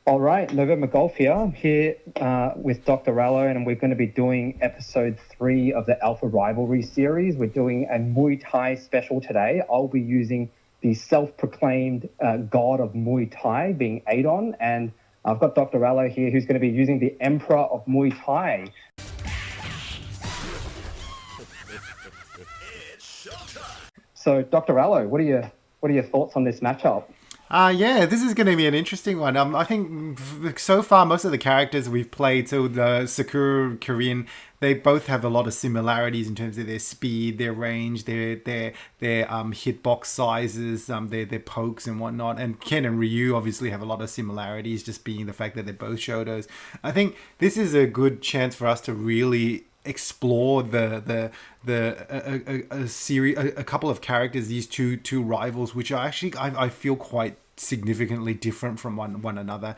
All right, NovemberGolf here with Dr. Rallo, and we're going to be doing episode 3 of the Alpha Rivalries series. We're doing a Muay Thai special today. I'll be using the self-proclaimed god of Muay Thai, being Adon, and I've got Dr. Rallo here, who's going to be using the Emperor of Muay Thai. So, Dr. Rallo, what are your thoughts on this matchup? Yeah, this is going to be an interesting one. I think so far most of the characters we've played, so the Sakura, Korean, they both have a lot of similarities in terms of their speed, their range, their hitbox sizes, their pokes and whatnot. And Ken and Ryu obviously have a lot of similarities, just being the fact that they're both Shotos. I think this is a good chance for us to really explore a couple of characters, these two rivals, which are actually I feel quite significantly different from one another.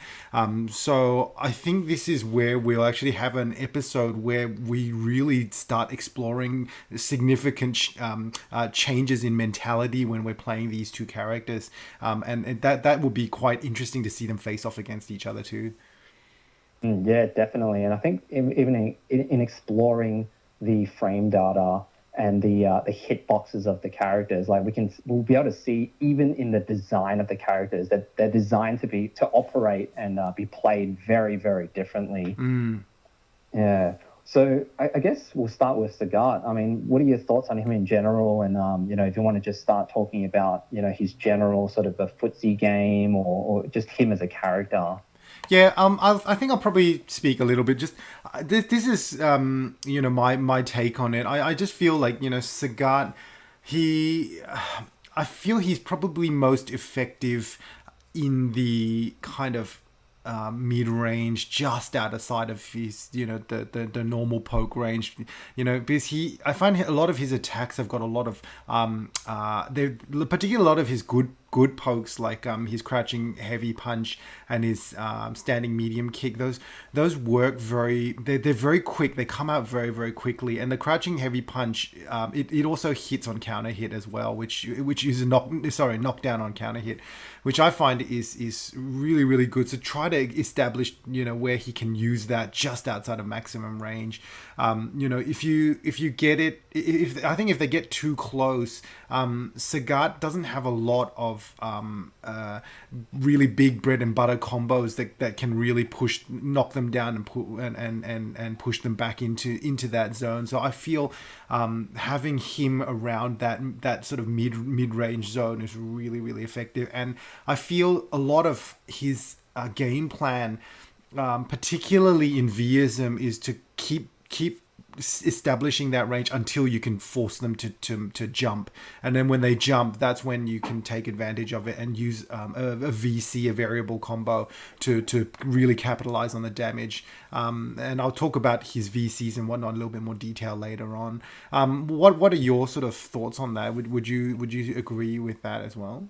So I think this is where we'll actually have an episode where we really start exploring significant changes in mentality when we're playing these two characters, and that will be quite interesting to see them face off against each other too. Yeah, definitely. And I think even in exploring the frame data and the hitboxes of the characters, like we'll be able to see even in the design of the characters that they're designed to operate and be played very, very differently. Yeah. So I guess we'll start with Sagat. I mean, what are your thoughts on him in general? And if you want to just start talking about his general sort of a footsie game or just him as a character. Yeah, I think I'll probably speak a little bit. Just this is my take on it. I just feel like Sagat, he, I feel he's probably most effective in the kind of mid range, just outside of his the normal poke range, because I find a lot of his attacks have got a lot of particularly a lot of his good pokes, like his crouching heavy punch and his standing medium kick. Those work they're very quick. They come out very, very quickly. And the crouching heavy punch, it also hits on counter hit as well, which is a knockdown on counter hit, which I find is really, really good. So try to establish where he can use that just outside of maximum range. If you get it, I think if they get too close, Sagat doesn't have a lot of really big bread and butter combos that can really knock them down and push them back into that zone. So I feel having him around that sort of mid range zone is really, really effective. And I feel a lot of his game plan, particularly in Viism, is to keep establishing that range until you can force them to jump, and then when they jump, that's when you can take advantage of it and use a VC, a variable combo, to really capitalize on the damage. And I'll talk about his VCs and whatnot in a little bit more detail later on. What are your sort of thoughts on that? Would you agree with that as well?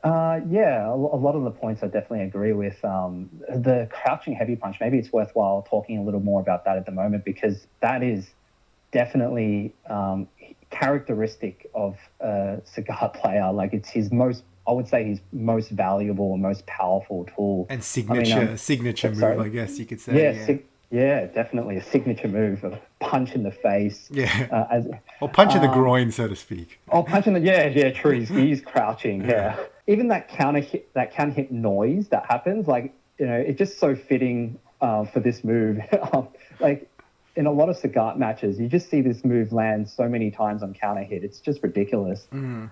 Yeah, a lot of the points I definitely agree with. The crouching heavy punch, maybe it's worthwhile talking a little more about that at the moment, because that is definitely characteristic of a Sagat player. Like, it's I would say his most valuable and most powerful tool. And I mean, signature move, sorry. I guess you could say. Yeah, definitely a signature move, a punch in the face. Yeah. As Or punch in the groin, so to speak. Oh, punching the yeah, true. He's crouching. Yeah. Yeah, even that counter hit noise that happens, like it's just so fitting for this move. Like in a lot of Sagat matches, you just see this move land so many times on counter hit. It's just ridiculous. And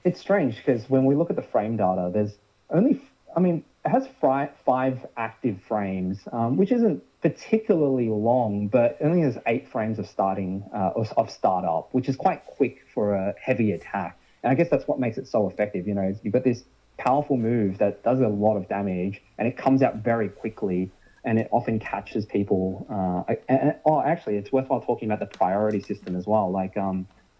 it's strange because when we look at the frame data, there's only, I mean, it has five active frames, which isn't particularly long, but it only has 8 frames of startup, which is quite quick for a heavy attack. And I guess that's what makes it so effective. You've got this powerful move that does a lot of damage, and it comes out very quickly, and it often catches people. Actually, it's worthwhile talking about the priority system as well. Like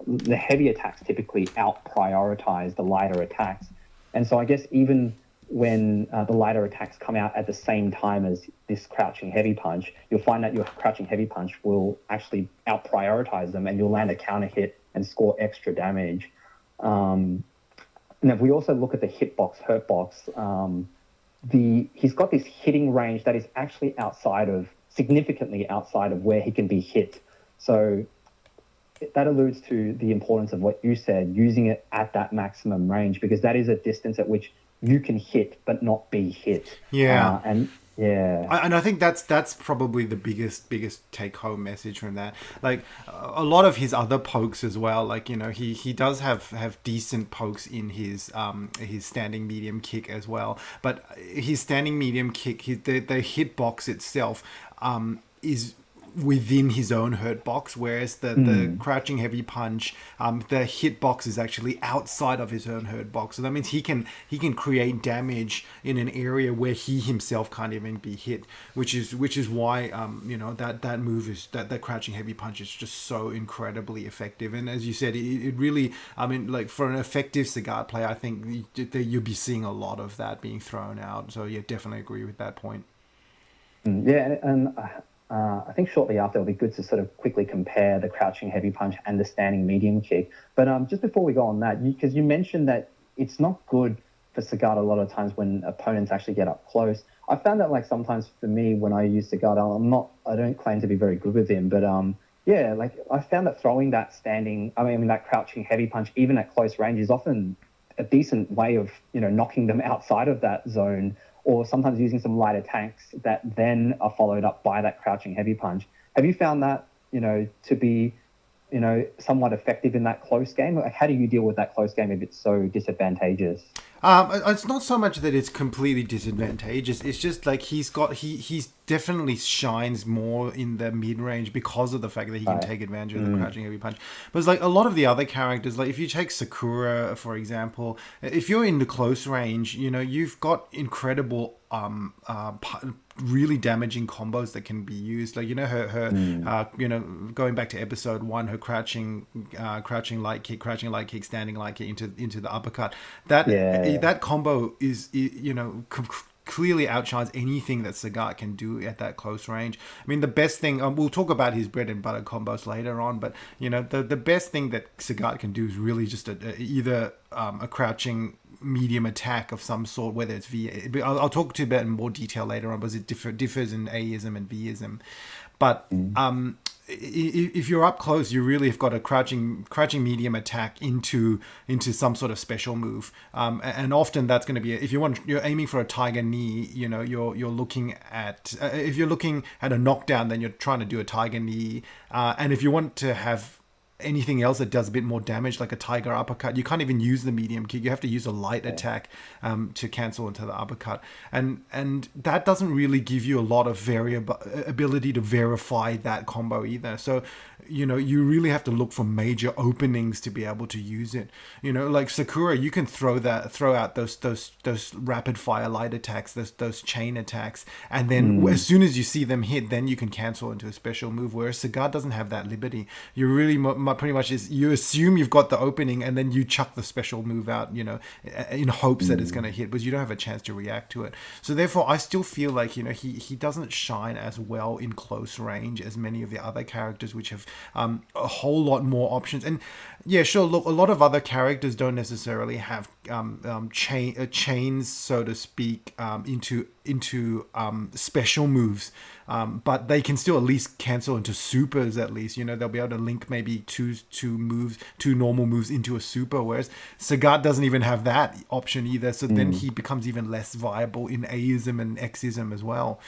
the heavy attacks typically out-prioritize the lighter attacks. And so I guess even when the lighter attacks come out at the same time as this crouching heavy punch, you'll find that your crouching heavy punch will actually out-prioritize them, and you'll land a counter hit and score extra damage. And if we also look at the hurtbox, he's got this hitting range that is actually significantly outside of where he can be hit. So that alludes to the importance of what you said, using it at that maximum range, because that is a distance at which you can hit but not be hit. Yeah. And yeah, And I think that's probably the biggest take home message from that. Like a lot of his other pokes as well. Like he does have decent pokes in his standing medium kick as well. But his standing medium kick, the hitbox itself, is within his own hurt box, whereas the crouching heavy punch, the hit box is actually outside of his own hurt box. So that means he can create damage in an area where he himself can't even be hit, which is why that move is that crouching heavy punch is just so incredibly effective. And as you said, it really, I mean, like for an effective Sagat play, I think you'll be seeing a lot of that being thrown out. So yeah, definitely agree with that point. yeah, and I think shortly after it'll be good to sort of quickly compare the crouching heavy punch and the standing medium kick. But just before we go on that, because you mentioned that it's not good for Sagat a lot of times when opponents actually get up close. I found that like sometimes for me when I use Sagat, I don't claim to be very good with him, but yeah, like I found that throwing that that crouching heavy punch even at close range is often a decent way of knocking them outside of that zone, or sometimes using some light attacks that then are followed up by that crouching heavy punch. Have you found that to be somewhat effective in that close game? Like, how do you deal with that close game if it's so disadvantageous? It's not so much that it's completely disadvantageous. It's just like he's definitely shines more in the mid range because of the fact that he can take advantage of the crouching heavy punch. But it's like a lot of the other characters, like if you take Sakura for example, if you're in the close range, you've got incredible really damaging combos that can be used. Like her going back to episode 1, her crouching light kick, standing light kick into the uppercut. Yeah. That combo is clearly outshines anything that Sagat can do at that close range. I mean, the best thing, we'll talk about his bread and butter combos later on, but the best thing that Sagat can do is really just either a crouching medium attack of some sort, whether it's V. I'll talk to you about in more detail later on, because it differs in Aism and Vism. But if you're up close, you really have got a crouching medium attack into some sort of special move, and often that's going to be if you're aiming for a tiger knee. You're looking at if you're looking at a knockdown, then you're trying to do a tiger knee, and if you want to have anything else that does a bit more damage, like a tiger uppercut, you can't even use the medium kick. You have to use a light attack to cancel into the uppercut, and that doesn't really give you a lot of ability to verify that combo either. So you really have to look for major openings to be able to use it. Like Sakura, you can throw out those rapid fire light attacks, those chain attacks, and then as soon as you see them hit, then you can cancel into a special move. Whereas Sagat doesn't have that liberty. You really pretty much is you assume you've got the opening, and then you chuck the special move out, in hopes that it's going to hit, but you don't have a chance to react to it. So therefore, I still feel like he doesn't shine as well in close range as many of the other characters, which have a whole lot more options. And yeah, sure, look, a lot of other characters don't necessarily have chains, so to speak, into special moves, but they can still at least cancel into supers. At least they'll be able to link maybe two normal moves into a super, whereas Sagat doesn't even have that option either. So then he becomes even less viable in Aism and Xism as well.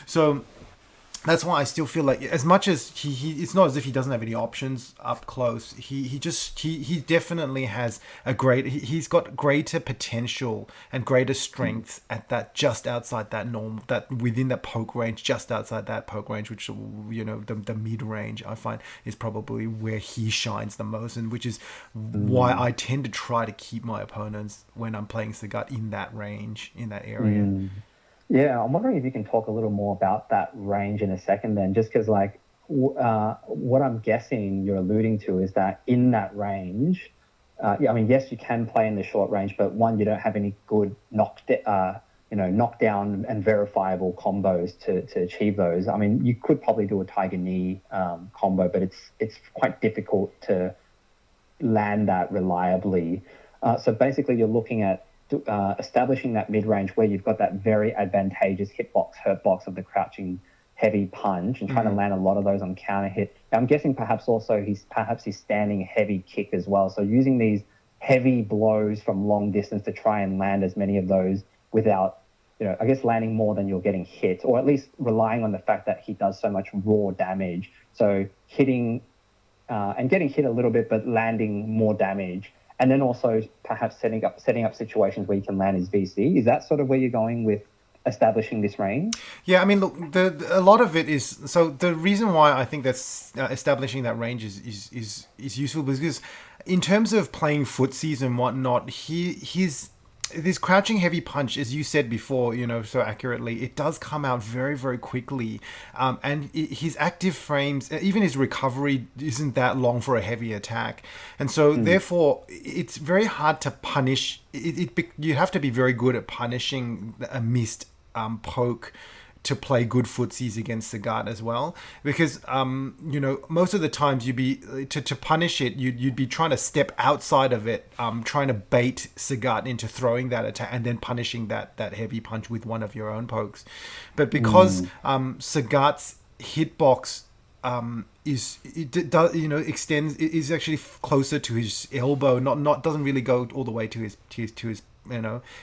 So that's why I still feel like, as much as he it's not as if he doesn't have any options up close. He definitely has he's got greater potential and greater strength at that, just outside that norm, that within that poke range, just outside that poke range, which the mid range I find is probably where he shines the most, and which is why I tend to try to keep my opponents when I'm playing Sagat in that range, in that area. Yeah, I'm wondering if you can talk a little more about that range in a second then, just because what I'm guessing you're alluding to is that in that range, yeah, I mean, yes, you can play in the short range, but one, you don't have any good knockdown and verifiable combos to achieve those. I mean, you could probably do a tiger knee combo, but it's quite difficult to land that reliably. So basically, you're looking at establishing that mid-range where you've got that very advantageous hitbox, hurtbox of the crouching heavy punch and trying to land a lot of those on counter hit. I'm guessing perhaps also he's standing heavy kick as well. So using these heavy blows from long distance to try and land as many of those without, I guess landing more than you're getting hit, or at least relying on the fact that he does so much raw damage. So hitting and getting hit a little bit, but landing more damage. And then also perhaps setting up situations where you can land his VC. Is that sort of where you're going with establishing this range? Yeah, I mean, look, a lot of it is, so the reason why I think that's establishing that range is useful because in terms of playing footsies and whatnot, his this crouching heavy punch, as you said before, so accurately, it does come out very, very quickly. And his active frames, even his recovery isn't that long for a heavy attack. And so therefore, it's very hard to punish. You have to be very good at punishing a missed poke to play good footsies against Sagat as well, because most of the times you'd be to punish it, you'd be trying to step outside of it, trying to bait Sagat into throwing that attack and then punishing that heavy punch with one of your own pokes. But because Sagat's hitbox extends, is actually closer to his elbow, not doesn't really go all the way to his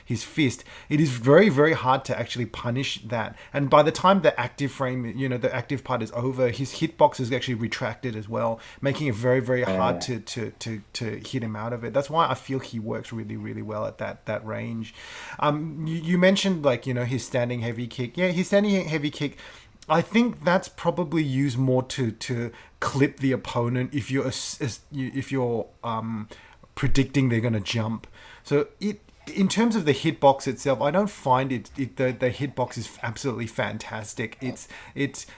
his fist, it is very, very hard to actually punish that. And by the time the active frame, the active part is over, his hitbox is actually retracted as well, making it very, very hard to hit him out of it. That's why I feel he works really, really well at that range. You mentioned his standing heavy kick. Yeah, his standing heavy kick, I think that's probably used more to clip the opponent if you're predicting they're going to jump. So in terms of the hitbox itself, I don't find the hitbox is absolutely fantastic.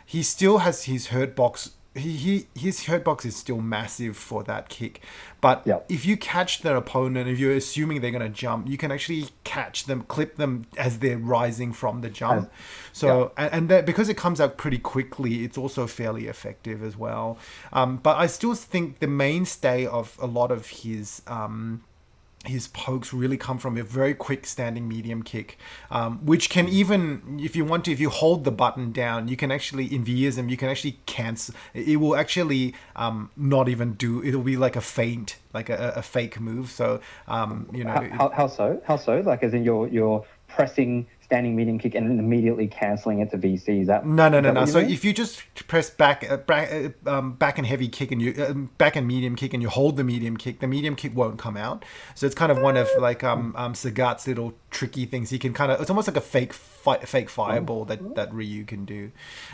He still has his hurtbox. His hurtbox is still massive for that kick. But if you catch the opponent, if you're assuming they're going to jump, you can actually catch them, clip them as they're rising from the jump. And that, because it comes out pretty quickly, it's also fairly effective as well. But I still think the mainstay of a lot of his pokes really come from a very quick standing medium kick, which can even, if you hold the button down, you can actually, in Vieism, you can actually cancel. It will actually not even do, it'll be like a feint, like a fake move. So, How so? How so? Like, as in you're pressing standing medium kick and then immediately cancelling it to VC. Is that no. So if you just press back and heavy kick and you back and medium kick and you hold the medium kick won't come out. So it's kind of one of Sagat's little tricky things. He can it's almost like a fake fireball that Ryu can do.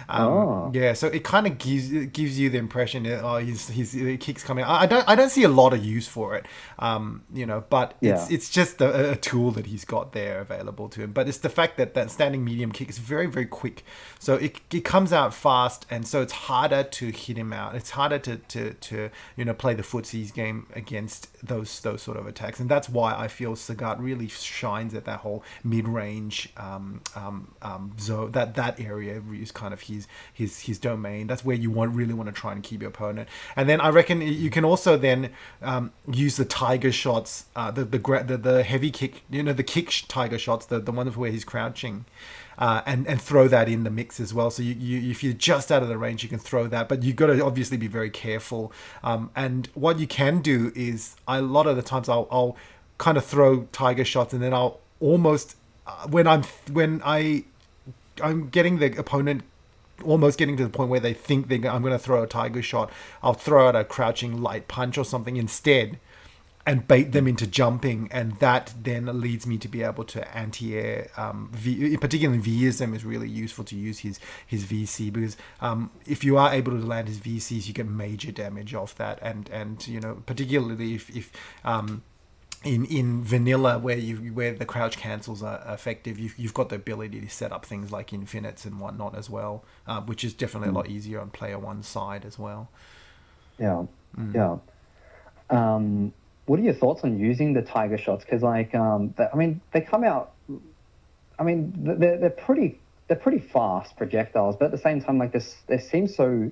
Yeah, so it kind of gives you the impression that his kick's coming out. I don't see a lot of use for it, but it's just a tool that he's got there available to him. But it's the fact that standing medium kick is very, very quick, so it comes out fast, and so it's harder to hit him out. It's harder to play the footsies game against those sort of attacks, and that's why I feel Sagat really shines at that whole mid-range zone. That area is kind of his domain. That's where you really want to try and keep your opponent. And then I reckon you can also then use the tiger shots, the heavy kick, the kick tiger shots, the ones where he's crouching, and throw that in the mix as well. So you if you're just out of the range, you can throw that, but you've got to obviously be very careful. And what you can do is, a lot of the times I'll kind of throw tiger shots, and then I'll almost when I'm getting the opponent almost getting to the point where they think I'm going to throw a tiger shot, I'll throw out a crouching light punch or something instead and bait them into jumping, and that then leads me to be able to anti-air. Particularly in Vieism is really useful to use his VC, because if you are able to land his VCs, you get major damage off that, and particularly if in vanilla where the crouch cancels are effective, you've got the ability to set up things like infinites and whatnot as well, which is definitely a lot easier on player one side as well. What are your thoughts on using the tiger shots? Because they come out. They're pretty fast projectiles, but at the same time, they seem so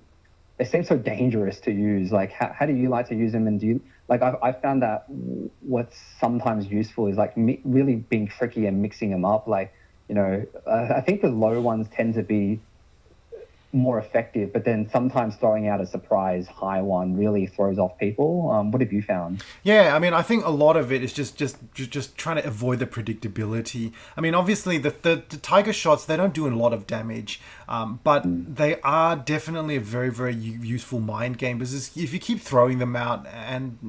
they seem so dangerous to use. Like, how do you like to use them? And do you like? I've found that what's sometimes useful is like really being tricky and mixing them up. Like, I think the low ones tend to be more effective, but then sometimes throwing out a surprise high one really throws off people. What have you found? Yeah, I mean, I think a lot of it is just trying to avoid the predictability. I mean, obviously, the tiger shots, they don't do a lot of damage, but they are definitely a very, very useful mind game, because if you keep throwing them out, and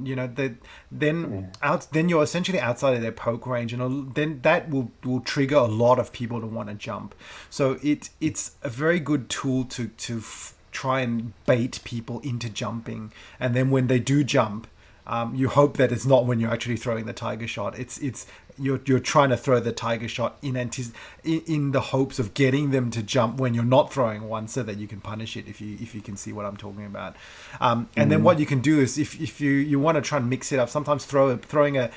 then you're essentially outside of their poke range, and then that will trigger a lot of people to want to jump. So it's a very good tool to try and bait people into jumping, and then when they do jump, you hope that it's not when you're actually throwing the tiger shot. You're trying to throw the tiger shot in the hopes of getting them to jump when you're not throwing one, so that you can punish it, if you can see what I'm talking about. And then what you can do is, if you want to try and mix it up, sometimes throwing a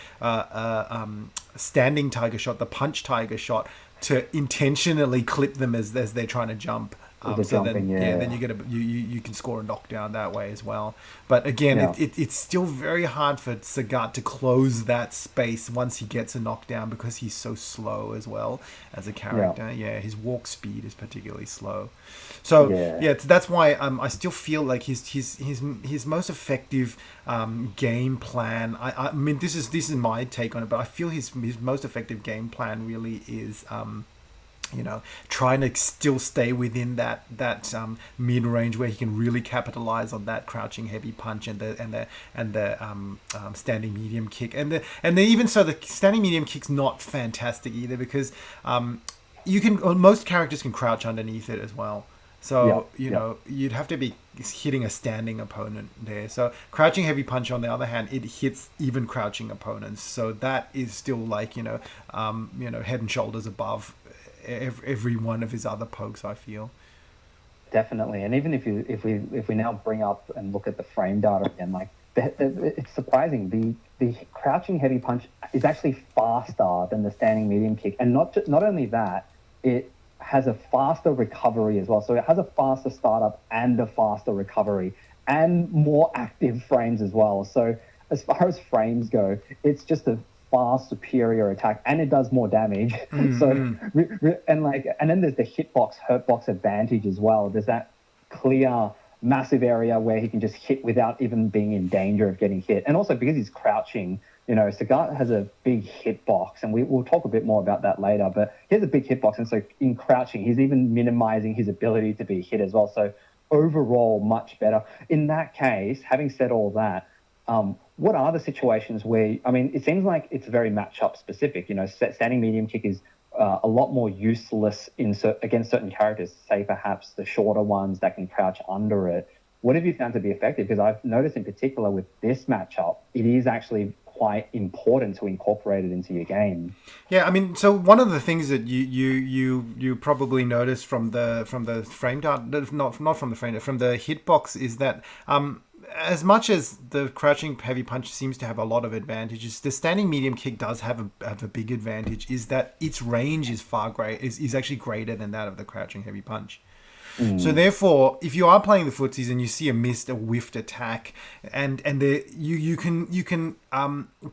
standing tiger shot, the punch tiger shot, to intentionally clip them as they're trying to jump. So then, then you get you can score a knockdown that way as well. But again, it's still very hard for Sagat to close that space once he gets a knockdown, because he's so slow as well as a character. Yeah, his walk speed is particularly slow. So that's why I still feel like his most effective game plan. I mean, this is my take on it, but I feel his most effective game plan really is trying to still stay within that mid range, where he can really capitalize on that crouching heavy punch and the standing medium kick, and even so, the standing medium kick's not fantastic either, because most characters can crouch underneath it as well. So you'd have to be hitting a standing opponent there. So crouching heavy punch, on the other hand, it hits even crouching opponents. So that is still like head and shoulders above every one of his other pokes, I feel. Definitely. And even if we now bring up and look at the frame data again, like it's surprising, the crouching heavy punch is actually faster than the standing medium kick, and not only that, it has a faster recovery as well. So it has a faster startup and a faster recovery, and more active frames as well. So as far as frames go, it's just a far superior attack, and it does more damage. So and then there's the hurtbox advantage as well. There's that clear massive area where he can just hit without even being in danger of getting hit. And also, because he's crouching, Sagat has a big hitbox, and we'll talk a bit more about that later, but he has a big hitbox, and so in crouching, he's even minimizing his ability to be hit as well. So overall, much better. In that case, having said all that, what are the situations where, I mean, it seems like it's very matchup specific. Standing medium kick is a lot more useless against certain characters, say perhaps the shorter ones that can crouch under it. What have you found to be effective? Because I've noticed in particular with this matchup, it is actually quite important to incorporate it into your game. Yeah, I mean, so one of the things that you probably noticed from the frame dart, not from the frame dart, from the hitbox, is that as much as the crouching heavy punch seems to have a lot of advantages, the standing medium kick does have a big advantage, is that its range is is actually greater than that of the crouching heavy punch. So therefore, if you are playing the footsies and you see a whiffed attack, and you can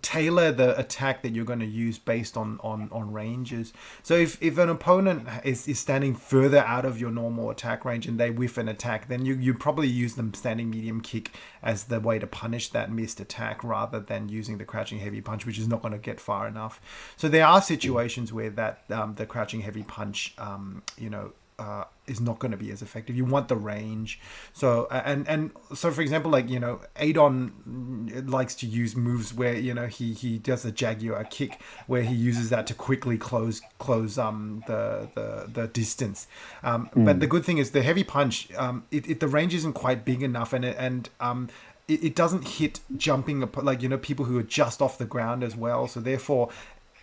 tailor the attack that you're going to use based on ranges. So if an opponent is standing further out of your normal attack range and they whiff an attack, then you probably use the standing medium kick as the way to punish that missed attack, rather than using the crouching heavy punch, which is not going to get far enough. So there are situations where that the crouching heavy punch, is not going to be as effective. You want the range. So and so, for example, like Adon likes to use moves where he does a Jaguar kick, where he uses that to quickly close the distance. But the good thing is the heavy punch, the range isn't quite big enough, and it doesn't hit jumping, like people who are just off the ground as well. So therefore,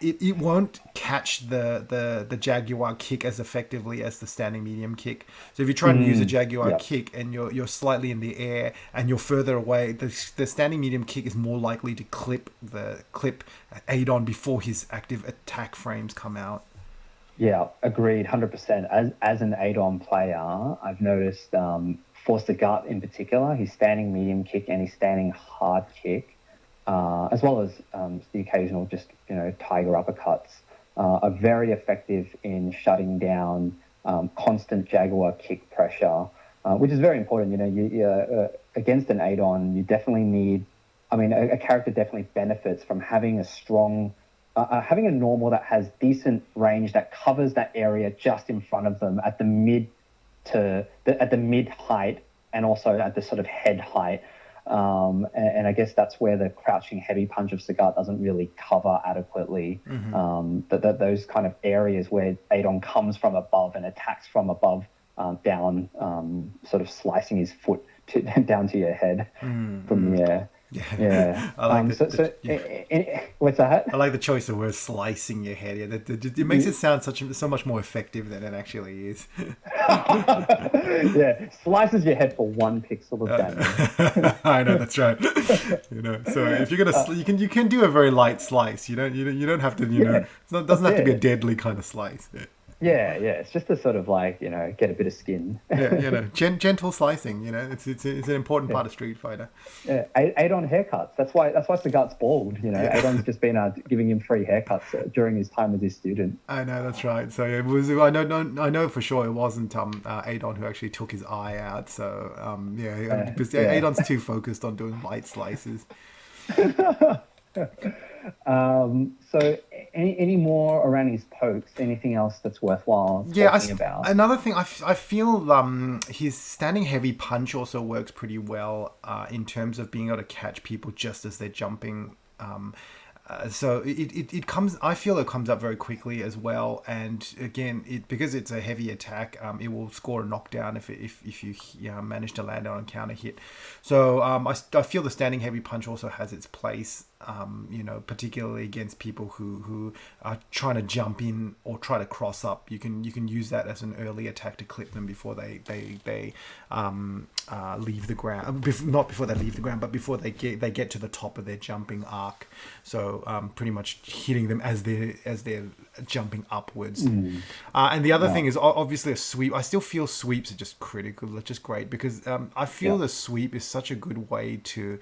it won't catch the Jaguar kick as effectively as the standing medium kick. So if you try and use a Jaguar kick and you're slightly in the air and you're further away, the standing medium kick is more likely to clip Adon before his active attack frames come out. Yeah, agreed, 100%. As an Adon player, I've noticed for Sagat in particular, his standing medium kick and his standing hard kick, as well as the occasional just tiger uppercuts, are very effective in shutting down constant jaguar kick pressure, which is very important. Against an Adon, you definitely need. I mean, a character definitely benefits from having a strong having a normal that has decent range that covers that area just in front of them at the at the mid height and also at the sort of head height. And I guess that's where the crouching heavy punch of Sagat doesn't really cover adequately. Those kind of areas where Adon comes from above and attacks from above down, sort of slicing his foot down to your head from the air. Yeah. I like What's that? I like the choice of words, slicing your head. Yeah, it makes it sound so much more effective than it actually is. Yeah, slices your head for 1 pixel of damage. I know, that's right. So if you're gonna, you can do a very light slice. You don't have to. It doesn't have to be a deadly kind of slice. Yeah, it's just to sort of get a bit of skin. Yeah, gentle slicing. It's an important part of Street Fighter. Yeah, Adon haircuts. That's why Sagat's bald. Adon's just been giving him free haircuts during his time as his student. I know, that's right. So it was. I know for sure it wasn't Adon who actually took his eye out. So because Adon's too focused on doing light slices. So any more around his pokes? Anything else that's worthwhile talking about? Another thing, I feel his standing heavy punch also works pretty well in terms of being able to catch people just as they're jumping. So it comes. I feel it comes up very quickly as well, and again, because it's a heavy attack, it will score a knockdown if you manage to land it on a counter hit. So I feel the standing heavy punch also has its place. Particularly against people who are trying to jump in or try to cross up. You can use that as an early attack to clip them before they leave the ground. Not before they leave the ground, but before they get to the top of their jumping arc. So pretty much hitting them as they're jumping upwards. And the other thing is obviously a sweep. I still feel sweeps are just critical. They're just great because I feel the sweep is such a good way to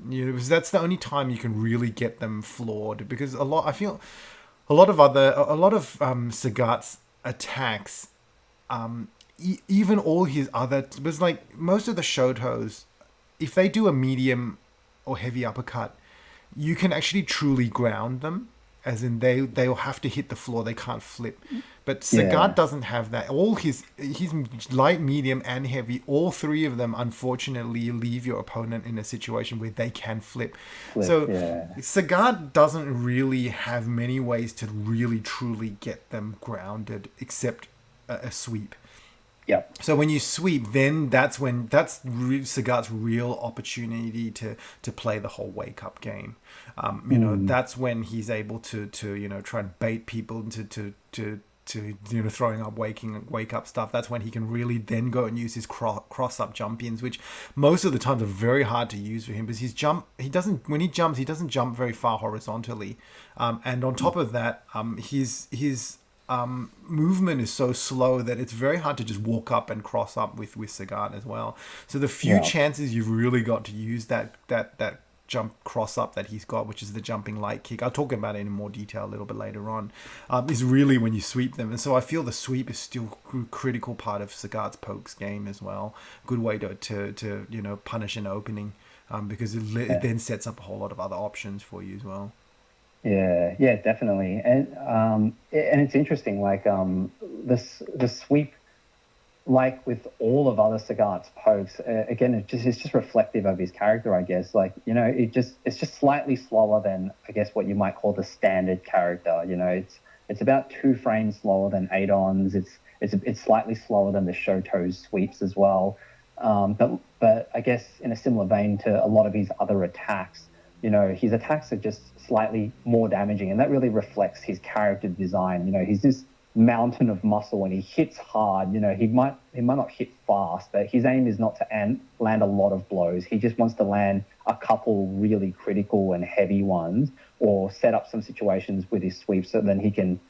because that's the only time you can really get them floored. Because a lot of Sagat's attacks, even all his other, because like most of the Shotos, if they do a medium or heavy uppercut, you can actually truly ground them, as in they'll have to hit the floor, they can't flip. But Sagat doesn't have that. All his light, medium, and heavy, all three of them, unfortunately, leave your opponent in a situation where they can flip. Sagat doesn't really have many ways to really, truly get them grounded, except a sweep. Yep. So when you sweep, then that's Sagat's real opportunity to play the whole wake up game. That's when he's able to try and bait people to throwing up wake up stuff. That's when he can really then go and use his cross up jump ins, which most of the time are very hard to use for him because when he jumps he doesn't jump very far horizontally, and on top of that, his movement is so slow that it's very hard to just walk up and cross up with Sagat as well. So the few chances you've really got to use that jump cross up that he's got, which is the jumping light kick, I'll talk about it in more detail a little bit later on, is really when you sweep them. And so I feel the sweep is still a critical part of Sagat's pokes game as well. Good way to punish an opening, because it then sets up a whole lot of other options for you as well. Yeah, definitely, and it's interesting. Like the sweep, like with all of other Sagat's pokes, again, it's just reflective of his character, I guess. Like it's just slightly slower than, I guess, what you might call the standard character. It's about 2 frames slower than Adon's. It's slightly slower than the Shoto's sweeps as well. But I guess in a similar vein to a lot of his other attacks, his attacks are just slightly more damaging, and that really reflects his character design. He's this mountain of muscle, and he hits hard. He might not hit fast, but his aim is not to land a lot of blows. He just wants to land a couple really critical and heavy ones, or set up some situations with his sweep so then he can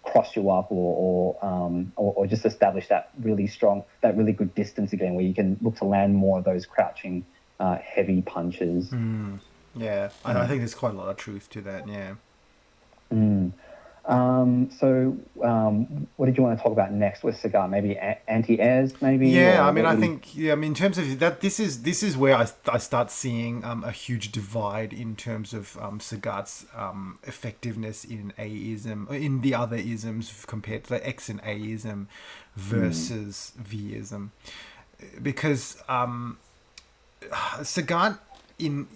cross you up or just establish that really good distance again, where you can look to land more of those crouching heavy punches. Yeah, I think there's quite a lot of truth to that. Yeah. Mm. What did you want to talk about next with Sagat? Maybe anti-airs, maybe, Yeah, I or mean, what? I What do you? think, yeah, I mean, in terms of that, this is where I start seeing a huge divide in terms of Sagat's effectiveness in Aism, in the other isms compared to the X and Aism Mm, versus Vism, because Sagat in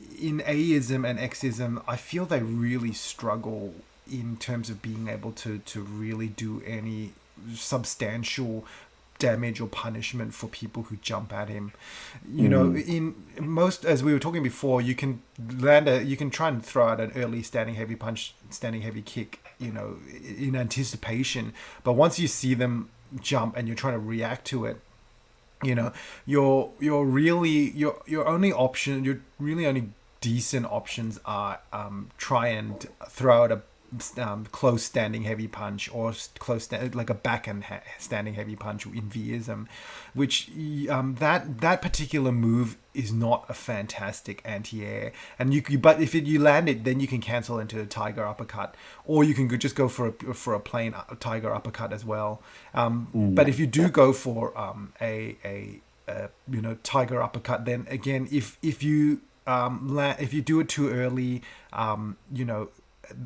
Aism and Xism, I feel they really struggle in terms of being able to really do any substantial damage or punishment for people who jump at him. mm, In most, as we were talking before, you can try and throw out an early standing heavy punch, standing heavy kick, in anticipation. But once you see them jump and you're trying to react to it, you know your only option, your really only decent options are try and throw out a close standing heavy punch, or like a backhand standing heavy punch in Vism, which that particular move is not a fantastic anti-air, and but if you land it, then you can cancel into a tiger uppercut, or you can just go for a plain tiger uppercut as well. But mm, if you do go for tiger uppercut, then again, if you if you do it too early,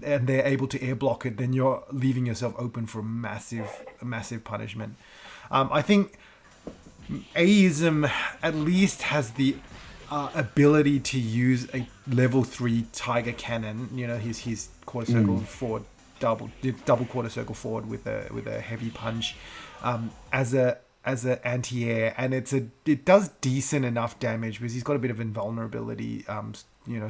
and they're able to air block it, then you're leaving yourself open for massive punishment. I think Aism at least has the ability to use a level 3 Tiger Cannon. His quarter circle mm, forward, double quarter circle forward with a heavy punch, as a anti-air, and it does decent enough damage because he's got a bit of invulnerability,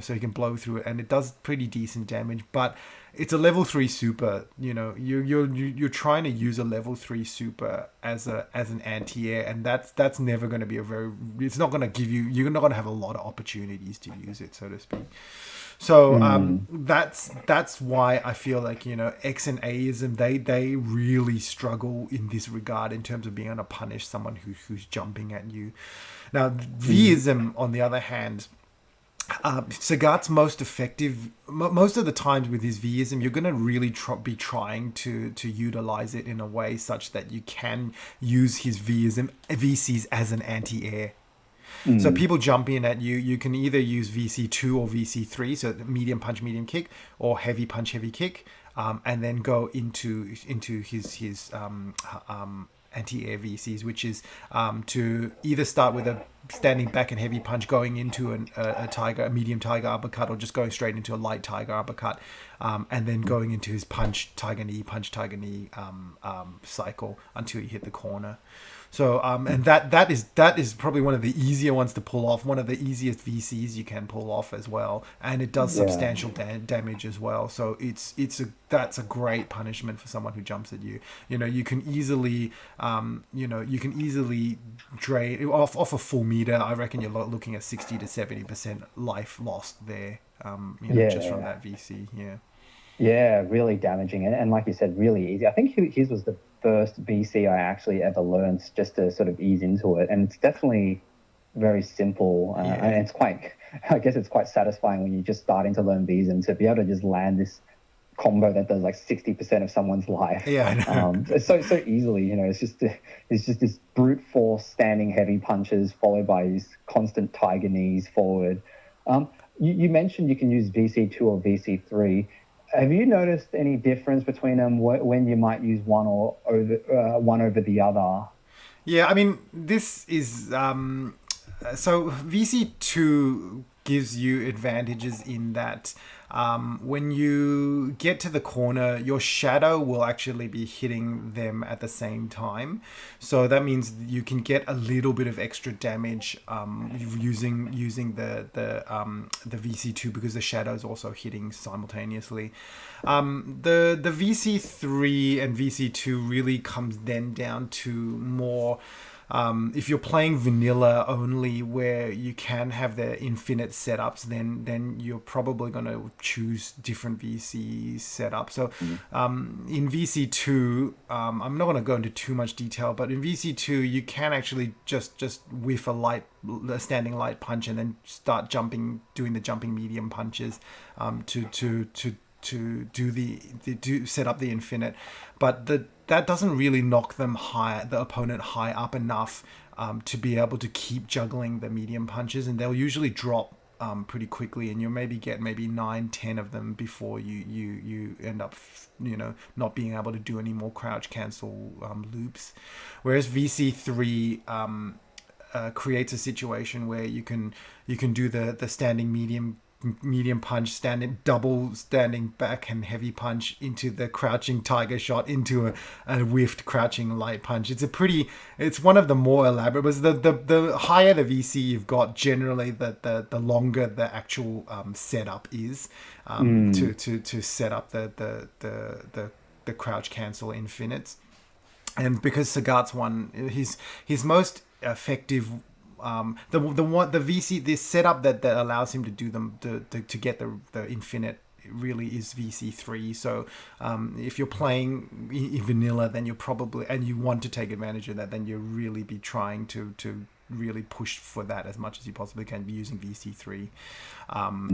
so he can blow through it, and it does pretty decent damage. But it's a level 3 super. You're trying to use a level 3 super as an anti-air, and that's never going to be it's not going to give you. You're not going to have a lot of opportunities to use it, so to speak. So mm. that's why I feel like X and Aism, they really struggle in this regard in terms of being able to punish someone who's jumping at you. Now Mm, Vism, on the other hand, Sagat's most effective most of the times with his Vism, you're going to really be trying to utilize it in a way such that you can use his VCs as an anti-air. So mm, people jump in at you. You can either use VC2 or VC3, so medium punch, medium kick, or heavy punch, heavy kick, and then go into his anti-air VCs, which is to either start with a standing back and heavy punch going into a medium tiger uppercut, or just going straight into a light tiger uppercut, and then going into his punch tiger knee cycle until you hit the corner. So and that is probably one of the easier ones to pull off, one of the easiest VCs you can pull off as well, and it does yeah. substantial damage as well. So that's a great punishment for someone who jumps at you. You can easily drain off a full meter. I reckon you're looking at 60 to 70% life lost there. Just from Yeah. that VC. Yeah. Yeah, really damaging. And like you said, really easy. I think his was the first VC I actually ever learned, just to sort of ease into it. And it's definitely very simple. And Yeah. it's I guess it's quite satisfying when you're just starting to learn these and to be able to just land this combo that does like 60% of someone's life. Yeah, I know. So easily, it's just this brute force standing heavy punches followed by these constant tiger knees forward. You mentioned you can use VC2 or VC3. Have you noticed any difference between them when you might use one over the other? Yeah, I mean, this is so VC2 gives you advantages in that when you get to the corner, your shadow will actually be hitting them at the same time. So that means you can get a little bit of extra damage using the VC2, because the shadow is also hitting simultaneously. The VC3 and VC2 really comes then down to more if you're playing vanilla only, where you can have the infinite setups, then you're probably going to choose different VC setups. So in VC2, I'm not going to go into too much detail, but in VC2 you can actually just whiff a standing light punch and then start doing the jumping medium punches to set up the infinite, but that doesn't really knock the opponent high up enough to be able to keep juggling the medium punches, and they'll usually drop pretty quickly, and you'll get 9-10 of them before you end up not being able to do any more crouch cancel loops. Whereas VC3 creates a situation where you can do the standing medium punch, double standing back and heavy punch into the crouching tiger shot into a whiffed crouching light punch. It's one of the more elaborate, but the higher the VC you've got, generally the longer the actual setup is to set up the crouch cancel infinites. And because Sagat's one, his most effective the setup that allows him to do them to get the infinite really is VC3. So if you're playing vanilla, then you're probably, and you want to take advantage of that, then you'll really be trying to really push for that as much as you possibly can, using VC3.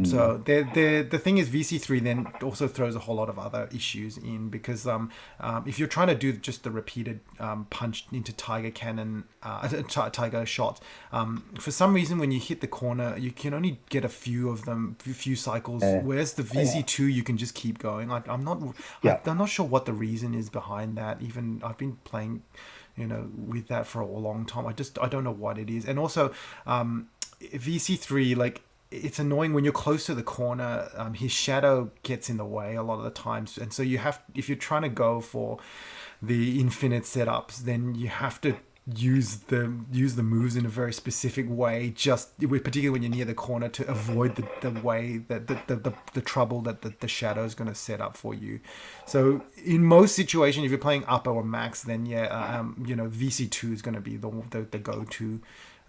So the thing is, VC3 then also throws a whole lot of other issues in, because if you're trying to do just the repeated punch into tiger shot, for some reason when you hit the corner you can only get a few of them, a few cycles, whereas the VC2 you can just keep going. I'm not sure what the reason is behind that. Even I've been playing with that for a long time. I don't know what it is. And also VC3, like, it's annoying when you're close to the corner. His shadow gets in the way a lot of the times, and so if you're trying to go for the infinite setups, then you have to use the moves in a very specific way, particularly when you're near the corner, to avoid the way that the trouble that the shadow is going to set up for you. So in most situations, if you're playing upper or max, then VC2 is going to be the go-to.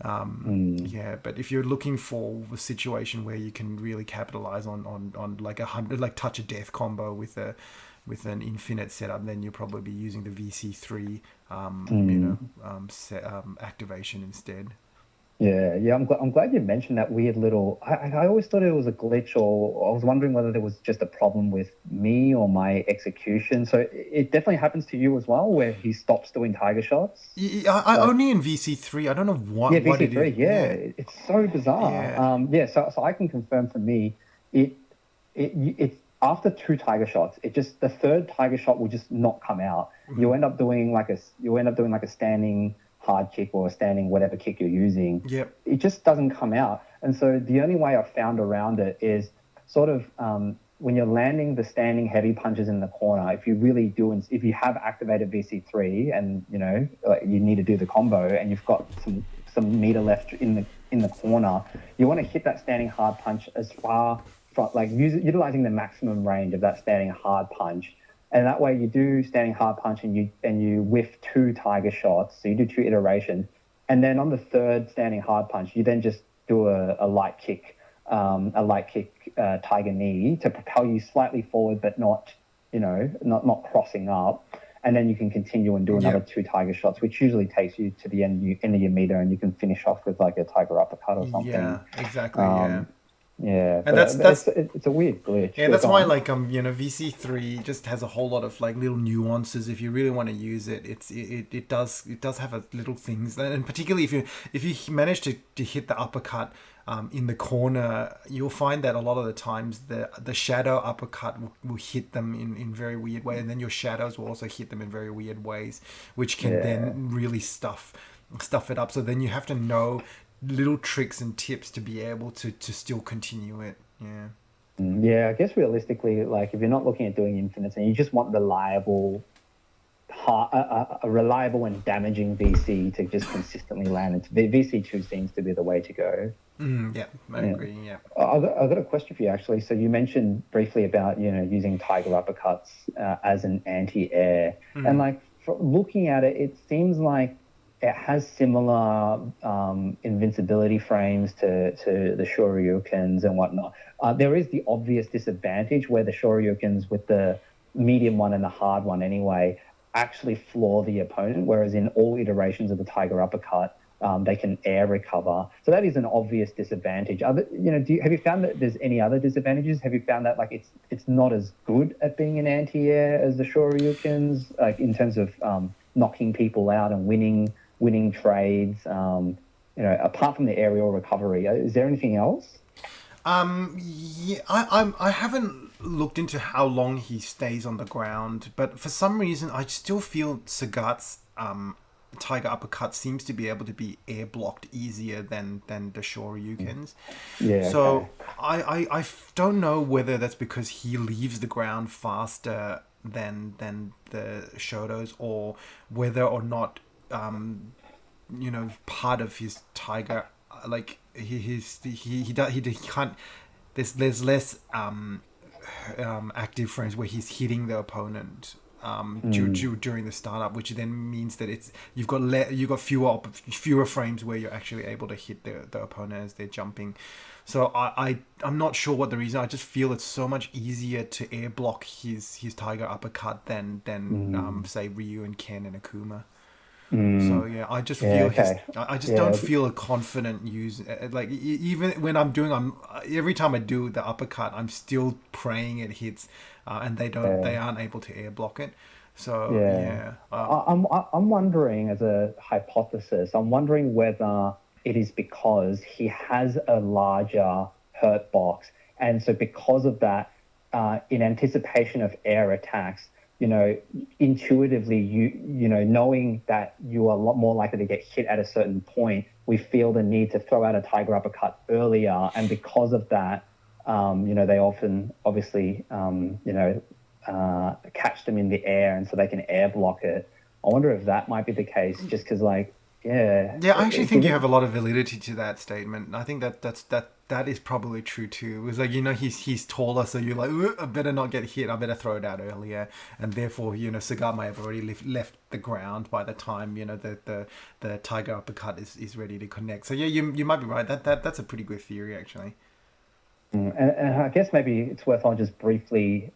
But if you're looking for a situation where you can really capitalize on like touch of death combo with an infinite setup, then you'll probably be using the VC3 activation instead. Yeah. I'm glad you mentioned that weird little. I always thought it was a glitch, or I was wondering whether there was just a problem with me or my execution. So it definitely happens to you as well, where he stops doing tiger shots. I only in VC3. I don't know what. Yeah, VC3. What it is. Yeah, it's so bizarre. Yeah. So I can confirm for me, it's after 2 tiger shots, the third tiger shot will just not come out. Mm-hmm. You end up doing like a standing hard kick or a standing whatever kick you're using. Yep. It just doesn't come out. And so the only way I've found around it is sort of when you're landing the standing heavy punches in the corner, if you have activated VC3 and you need to do the combo and you've got some meter left in the corner, you want to hit that standing hard punch as far from, utilizing the maximum range of that standing hard punch. And that way you do standing hard punch and you whiff 2 tiger shots. So you do 2 iterations. And then on the third standing hard punch, you then just do a light kick tiger knee to propel you slightly forward, but not crossing up. And then you can continue and do another 2 tiger shots, which usually takes you to the end of your meter, and you can finish off with like a tiger uppercut or something. Yeah, exactly. Yeah, and it's a weird glitch. Yeah, that's why VC3 just has a whole lot of like little nuances. If you really want to use it, it does have a little things, and particularly if you manage to hit the uppercut in the corner, you'll find that a lot of the times the shadow uppercut will hit them in very weird way, and then your shadows will also hit them in very weird ways, which can then really stuff it up. So then you have to know little tricks and tips to be able to still continue it. Yeah, I guess realistically, like if you're not looking at doing infinites and you just want reliable and damaging VC to just consistently land, VC2 seems to be the way to go. I agree. Yeah, I've got a question for you actually. So you mentioned briefly about using tiger uppercuts as an anti-air, and like looking at it, it seems like it has similar invincibility frames to the Shoryukens and whatnot. There is the obvious disadvantage where the Shoryukens with the medium one and the hard one anyway actually floor the opponent, whereas in all iterations of the Tiger Uppercut, they can air recover. So that is an obvious disadvantage. Have you found that there's any other disadvantages? Have you found that like it's not as good at being an anti-air as the Shoryukens, like in terms of knocking people out and winning trades? Apart from the aerial recovery, is there anything else? Yeah, I haven't looked into how long he stays on the ground, but for some reason I still feel Sagat's Tiger Uppercut seems to be able to be air blocked easier than the Shoryukens. Yeah. So Okay. I don't know whether that's because he leaves the ground faster than the Shotos, or whether or not part of his Tiger, like he can't. There's less active frames where he's hitting the opponent during the startup, which then means that you've got fewer frames where you're actually able to hit the opponent as they're jumping. So I'm not sure what the reason. I just feel it's so much easier to air block his Tiger Uppercut than say Ryu and Ken and Akuma. So yeah, I just feel I just don't feel a confident use. Like even when every time I do the uppercut, I'm still praying it hits, and they aren't able to air block it. So yeah, I'm wondering, as a hypothesis, I'm wondering whether it is because he has a larger hurt box, and so because of that, in anticipation of air attacks, intuitively, knowing that you are a lot more likely to get hit at a certain point, we feel the need to throw out a Tiger Uppercut earlier. And because of that, they often, obviously, catch them in the air, and so they can air block it. I wonder if that might be the case, just because, I actually think you have a lot of validity to that statement. I think that is probably true too. It's like, he's taller, so you're like, I better not get hit. I better throw it out earlier, and therefore, Sagat may have already left the ground by the time the Tiger Uppercut is ready to connect. So yeah, you might be right. That's a pretty good theory actually. And I guess maybe it's worthwhile just briefly,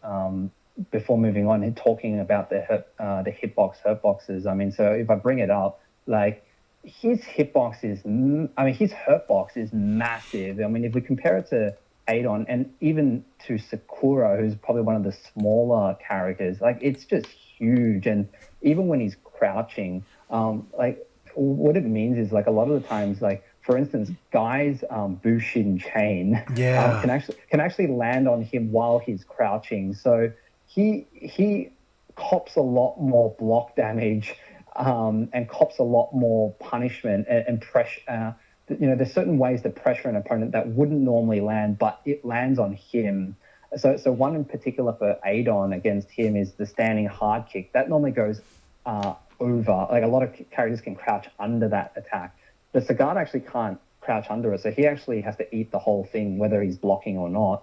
before moving on, and talking about the hurtboxes. I mean, so if I bring it up, like, his his hurtbox is massive. I mean, if we compare it to Adon and even to Sakura, who's probably one of the smaller characters, like, it's just huge. And even when he's crouching, like, what it means is, like, a lot of the times, like, for instance, Guy's Bushin chain can actually land on him while he's crouching. So he cops a lot more block damage, and cops a lot more punishment and pressure. There's certain ways to pressure an opponent that wouldn't normally land, but it lands on him. So one in particular for Adon against him is the standing hard kick. That normally goes over. Like, a lot of characters can crouch under that attack. The Sagat actually can't crouch under it, so he actually has to eat the whole thing, whether he's blocking or not.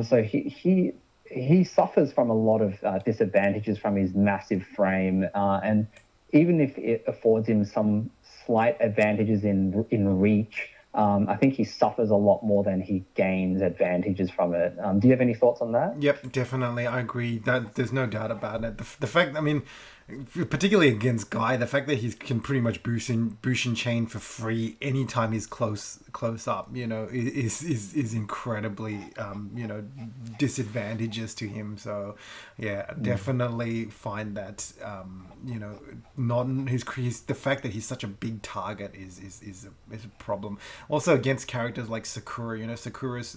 So he suffers from a lot of disadvantages from his massive frame, and even if it affords him some slight advantages in reach, I think he suffers a lot more than he gains advantages from it. Do you have any thoughts on that? Yep, definitely. I agree. That there's no doubt about it. The fact, I mean, particularly against Guy, the fact that he can pretty much Bushin chain for free anytime he's close up, is incredibly disadvantageous to him. So yeah, definitely find that not his the fact that he's such a big target is a problem. Also against characters like Sakura, Sakura's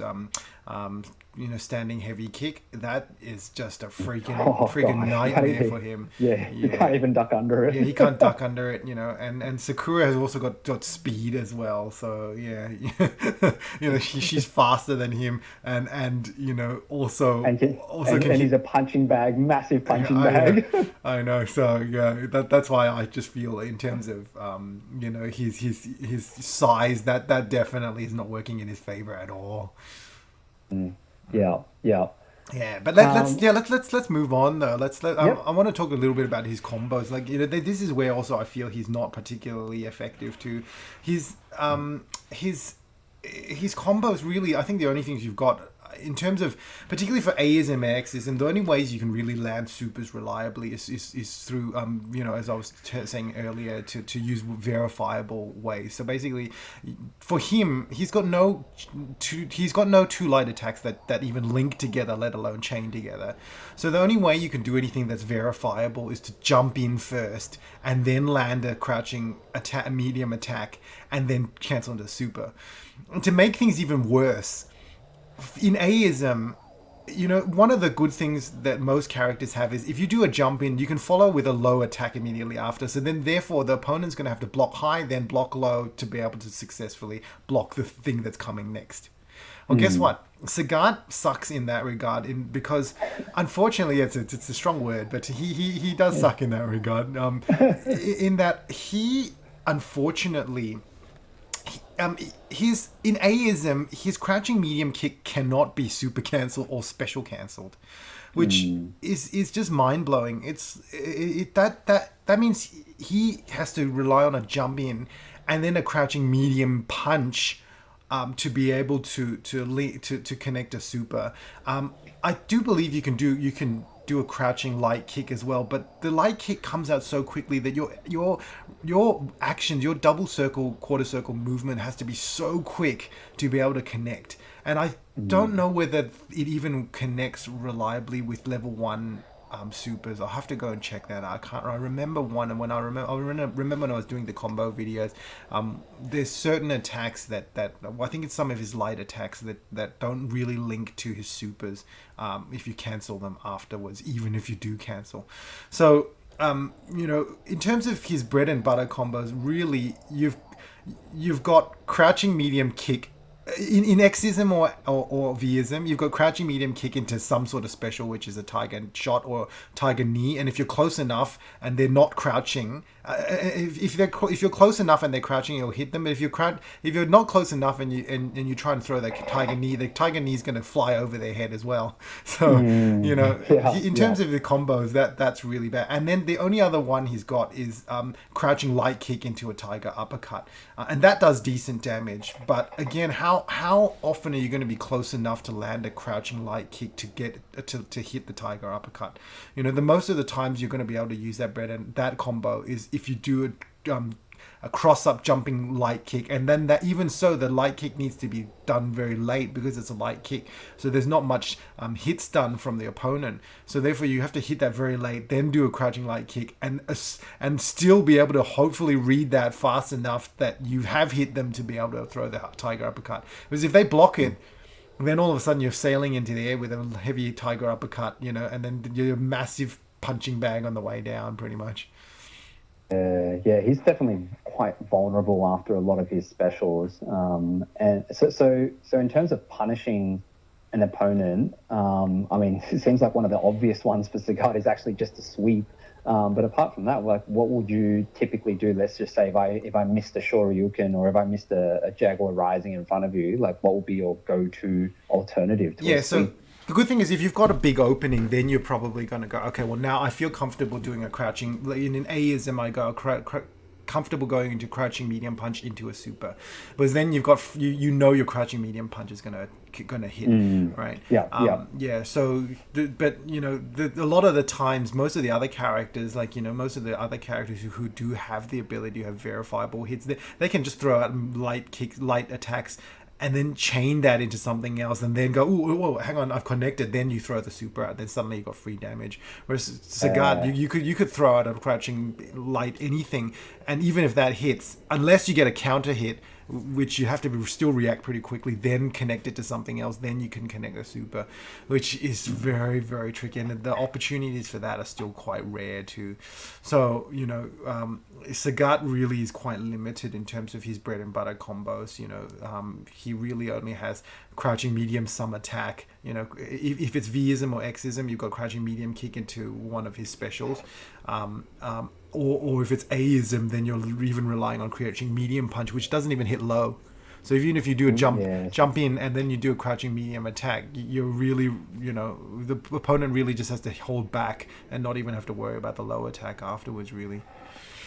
standing heavy kick, that is just a freaking nightmare for him. Yeah, you can't even duck under it. Yeah, he can't duck under it, and Sakura has also got speed as well. So yeah, she's faster than him, and also and he's a punching bag, massive punching bag. I know. So yeah, that's why I just feel in terms of his size, that definitely is not working in his favor at all. Yeah. Yeah, but Um, let's move on though. yep. I want to talk a little bit about his combos. Like, this is where also I feel he's not particularly effective too. His his combos really. I think the only things you've got in terms of, particularly for A's and X's, and the only ways you can really land supers reliably is through as I was saying earlier, to use verifiable ways. So basically, for him, he's got no two light attacks that even link together, let alone chain together. So the only way you can do anything that's verifiable is to jump in first and then land a crouching attack, a medium attack, and then cancel into super. And to make things even worse, in Aism, one of the good things that most characters have is if you do a jump in, you can follow with a low attack immediately after. So then, therefore, the opponent's going to have to block high, then block low to be able to successfully block the thing that's coming next. Well, guess what? Sagat sucks in that regard, because unfortunately, it's a strong word, but he does suck in that regard. In that he unfortunately his in Aism, his crouching medium kick cannot be super cancelled or special cancelled, which is just mind blowing. That means he has to rely on a jump in and then a crouching medium punch to be able to connect a super. I do believe you can do a crouching light kick as well, but the light kick comes out so quickly that your actions, your double circle, quarter circle movement has to be so quick to be able to connect. And I don't know whether it even connects reliably with level 1 supers. I'll have to go and check that out. I remember one, and I remember when I was doing the combo videos. There's certain attacks that I think it's some of his light attacks that don't really link to his supers. If you cancel them afterwards, even if you do cancel. So in terms of his bread and butter combos, really you've got crouching medium kick. In Xism or Vism, you've got crouching medium kick into some sort of special, which is a tiger shot or tiger knee. And if you're close enough and they're not crouching, if you're close enough and they're crouching, you'll hit them. But if you're not close enough and you try and throw the tiger knee is going to fly over their head as well. So in terms of the combos, that's really bad. And then the only other one he's got is crouching light kick into a tiger uppercut, and that does decent damage. But again, how often are you going to be close enough to land a crouching light kick to get to hit the tiger uppercut? The most of the times you're going to be able to use that combo is if you do a cross-up jumping light kick, and then that, even so, the light kick needs to be done very late because it's a light kick, so there's not much hits done from the opponent, so therefore you have to hit that very late, then do a crouching light kick, and still be able to hopefully read that fast enough that you have hit them to be able to throw the tiger uppercut. Because if they block it, then all of a sudden you're sailing into the air with a heavy tiger uppercut, and then you're a massive punching bag on the way down, pretty much. Yeah, he's definitely quite vulnerable after a lot of his specials. And so in terms of punishing an opponent, it seems like one of the obvious ones for Sagat is actually just a sweep. But apart from that, like, what would you typically do? Let's just say if I missed a Shoryuken or if I missed a Jaguar Rising in front of you, like, what would be your go-to alternative to a sweep? The good thing is if you've got a big opening, then you're probably going to go, okay, well, now I feel comfortable doing a crouching. In an Aism, I go comfortable going into crouching medium punch into a super. Because then you've got, your crouching medium punch is going to hit, right? Yeah. So, but, a lot of the times, most of the other characters, who do have the ability to have verifiable hits, they can just throw out light attacks, and then chain that into something else, and then go, whoa, hang on, I've connected. Then you throw the super out. Then suddenly you got free damage. Whereas Sagat, you could throw out a crouching light anything, and even if that hits, unless you get a counter hit, which you have to still react pretty quickly, then connect it to something else, then you can connect a super, which is very, very tricky, and the opportunities for that are still quite rare too. So Sagat really is quite limited in terms of his bread and butter combos. He really only has crouching medium some attack. If it's Vism or Xism, you've got crouching medium kick into one of his specials. Or if it's Aism, then you're even relying on crouching medium punch, which doesn't even hit low. So even if you do a Yes. jump in and then you do a crouching medium attack, you're really, the opponent really just has to hold back and not even have to worry about the low attack afterwards, really.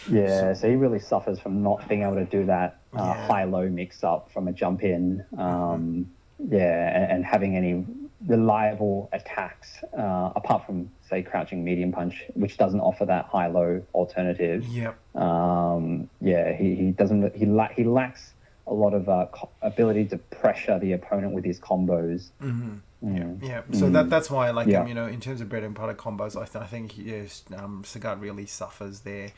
So Yeah, so he really suffers from not being able to do that yeah. high-low mix-up from a jump in. Yeah, and having any reliable attacks apart from, say, crouching medium punch, which doesn't offer that high-low alternative. Yep. Yeah, he doesn't he lacks a lot of ability to pressure the opponent with his combos. Yeah, Mm, yeah. So mm, that's why I like him. yeah. In terms of bread and butter combos, I think yes, Sagat really suffers there.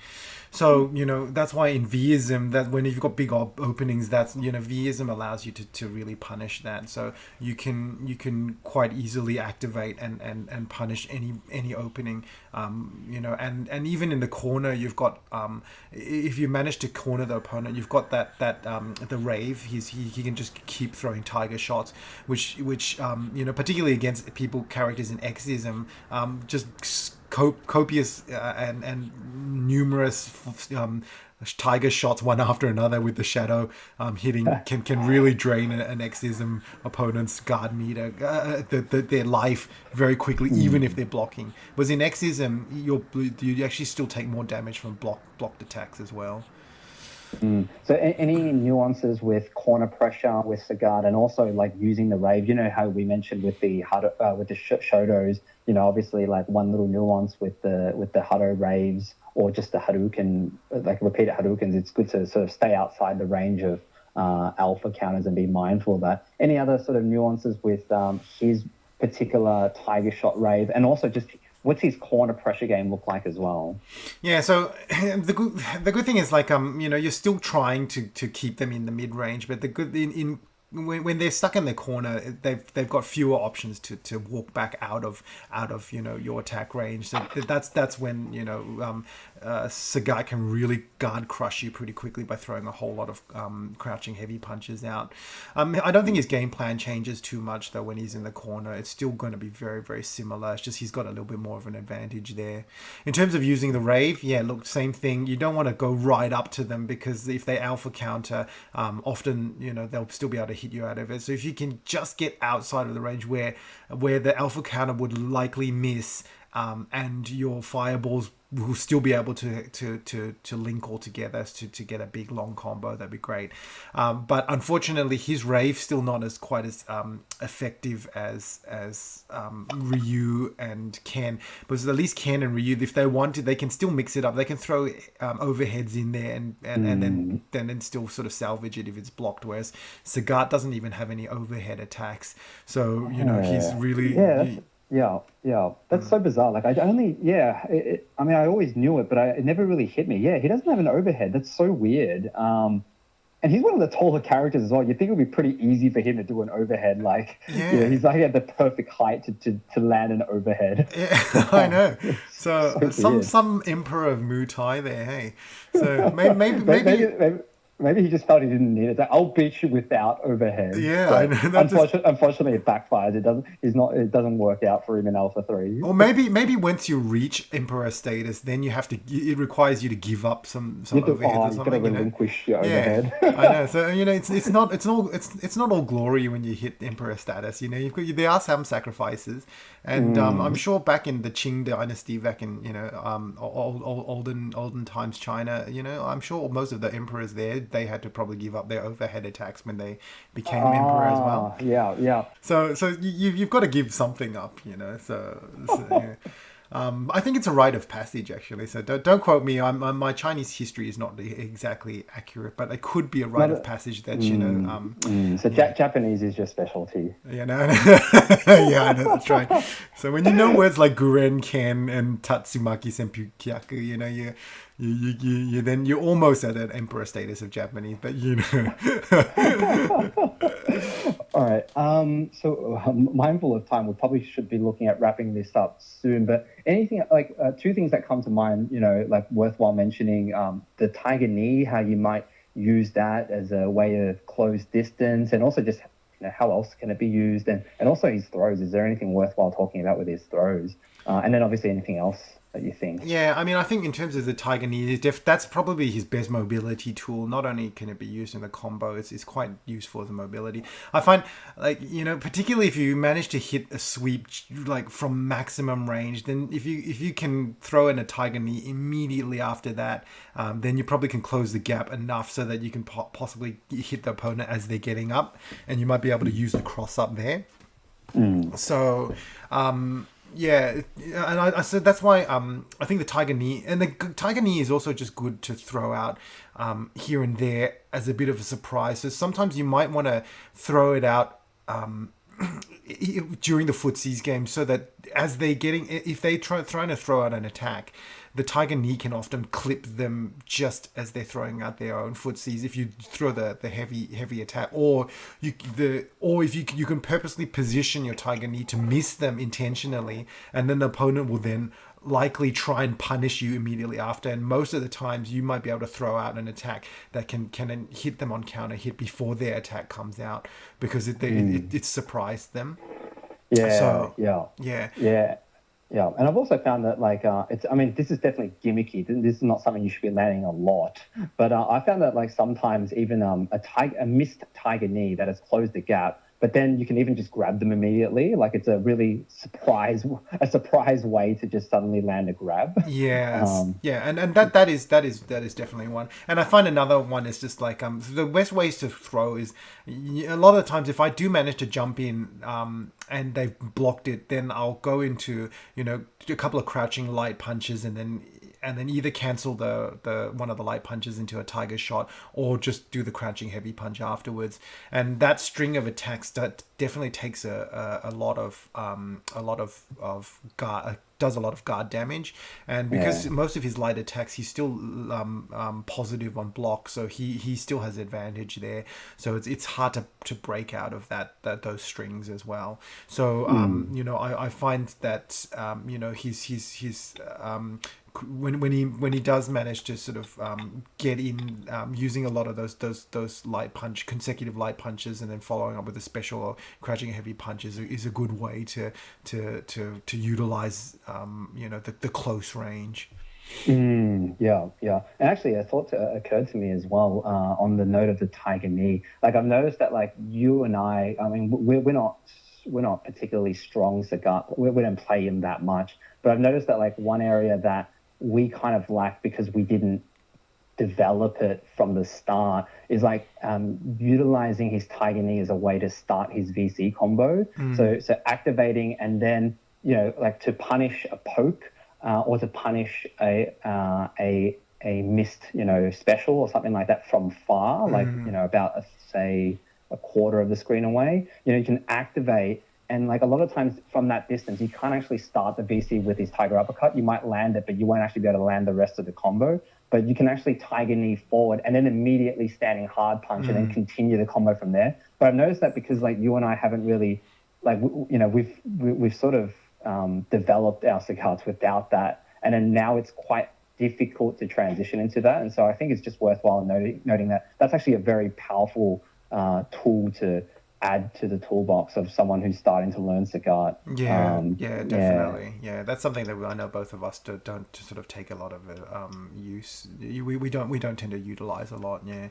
So that's why in Vism, that when you've got big openings, that's Vism allows you to really punish that. So you can quite easily activate and punish any opening. And even in the corner, you've got if you manage to corner the opponent, you've got that the rave. He can just keep throwing tiger shots, which particularly against characters in Xism, just copious and numerous tiger shots one after another with the shadow hitting can really drain an Xism opponent's guard meter, their life very quickly, even if they're blocking. Whereas in Xism, you actually still take more damage from blocked attacks as well. So any nuances with corner pressure with Sagat and also like using the rave, how we mentioned with the with the Shodos, obviously like one little nuance with the Hado raves or just the Hadouken, like repeated Hadoukens, it's good to sort of stay outside the range of alpha counters and be mindful of that. Any other sort of nuances with his particular Tiger Shot rave, and also just what's his corner pressure game look like as well? Yeah, so the good thing is like you're still trying to keep them in the mid range, but the good in when they're stuck in their corner, they've got fewer options to walk back out of your attack range. So that's when Sagat can really guard crush you pretty quickly by throwing a whole lot of crouching heavy punches out. I don't think his game plan changes too much though when he's in the corner. It's still going to be very very similar. It's just he's got a little bit more of an advantage there. In terms of using the rave, yeah, look, same thing. You don't want to go right up to them because if they alpha counter, often they'll still be able to hit you out of it. So if you can just get outside of the range where the alpha counter would likely miss, and your fireballs will still be able to link all together to get a big long combo, that'd be great. But unfortunately, his rave still not as quite as effective as Ryu and Ken. Because at least Ken and Ryu, if they want to, they can still mix it up. They can throw overheads in there and then still sort of salvage it if it's blocked. Whereas Sagat doesn't even have any overhead attacks, so he's really. Yeah, yeah. That's so bizarre. Like, I mean, I always knew it, but it never really hit me. Yeah, he doesn't have an overhead. That's so weird. And he's one of the taller characters as well. You'd think it would be pretty easy for him to do an overhead. Like, Yeah. he's like at the perfect height to land an overhead. Yeah, I know. So So weird. some emperor of Muay Thai there, hey. So maybe Maybe he just felt he didn't need it. Like, I'll beat you without overhead. yeah, I But know. That just unfortunately, it backfires. It doesn't. It doesn't work out for him in Alpha 3. or maybe once you reach emperor status, then you have to. It requires you to give up some You have to, overheads or you got to something. relinquish your Yeah, overhead. I know. So it's not all glory when you hit emperor status. There are some sacrifices, and I'm sure back in the Qing dynasty, back in olden times China, I'm sure most of the emperors there they had to probably give up their overhead attacks when they became emperor as well. Yeah. So you've got to give something up, yeah. I think it's a rite of passage, actually. So don't quote me. My Chinese history is not exactly accurate, but it could be a rite of passage that So Japanese is your specialty. Yeah, no, yeah, I know that's right. So when you know words like Guren, Ken, and Tatsumaki Senpukyaku, then you're almost at an emperor status of Japanese, but All right. So mindful of time, we probably should be looking at wrapping this up soon. But anything like two things that come to mind, like worthwhile mentioning, the Tiger Knee, how you might use that as a way of close distance, and also just how else can it be used, and also his throws. Is there anything worthwhile talking about with his throws? And then obviously anything else that you think? Yeah, I mean, I think in terms of the Tiger Knee, that's probably his best mobility tool. Not only can it be used in the combo, it's quite useful as a mobility. I find, like, particularly if you manage to hit a sweep like from maximum range, then if you can throw in a Tiger Knee immediately after that, then you probably can close the gap enough so that you can possibly hit the opponent as they're getting up, and you might be able to use the cross up there. So, yeah, and I so that's why I think the Tiger Knee and the Tiger Knee is also just good to throw out here and there as a bit of a surprise. So sometimes you might want to throw it out during the footsies game so that as they're getting, if they trying to throw out an attack, the Tiger Knee can often clip them just as they're throwing out their own footsies. If you throw the heavy attack, or if you can purposely position your Tiger Knee to miss them intentionally, and then the opponent will then likely try and punish you immediately after. And most of the times, you might be able to throw out an attack that can hit them on counter hit before their attack comes out because it surprised them. Yeah, So, yeah, yeah. yeah. Yeah, and I've also found that I mean, this is definitely gimmicky. This is not something you should be landing a lot, but I found that like sometimes even a missed Tiger Knee that has closed the gap, but then you can even just grab them immediately. Like it's a really surprise way to just suddenly land a grab. Yes, yeah, and that is definitely one. And I find another one is just like the best ways to throw is a lot of the times if I do manage to jump in and they've blocked it, then I'll go into a couple of crouching light punches and then either cancel the one of the light punches into a tiger shot or just do the crouching heavy punch afterwards. And that string of attacks that definitely takes a lot of guard, does a lot of guard damage, and because most of his light attacks he's still positive on block, so he still has advantage there. So it's hard to break out of those strings as well. So I find that he's when he does manage to sort of get in using a lot of those consecutive light punches and then following up with a special or crouching heavy punch is a good way to utilize the close range. Yeah. And actually, a thought occurred to me as well on the note of the Tiger Knee. Like I've noticed that like you and I mean, we're not particularly strong Sagat. We don't play him that much, but I've noticed that like one area that we kind of lack because we didn't develop it from the start is like utilizing his Tiger Knee as a way to start his VC combo. So activating and then like to punish a poke or to punish a missed special or something like that from far, like about say a quarter of the screen away. You can activate. And like a lot of times from that distance, you can't actually start the VC with his Tiger Uppercut. You might land it, but you won't actually be able to land the rest of the combo. But you can actually Tiger Knee forward and then immediately standing hard punch and then continue the combo from there. But I've noticed that because like you and I haven't really like we've sort of developed our Sagats without that, and then now it's quite difficult to transition into that. And so I think it's just worthwhile noting that that's actually a very powerful tool to add to the toolbox of someone who's starting to learn Sagat. Definitely. Yeah, that's something that I know both of us don't sort of take a lot of use. We don't tend to utilize a lot. Yeah,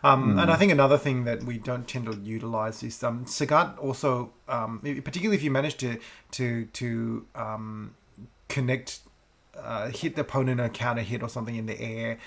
and I think another thing that we don't tend to utilize is Sagat also, particularly if you manage to connect, hit the opponent a counter hit or something in the air.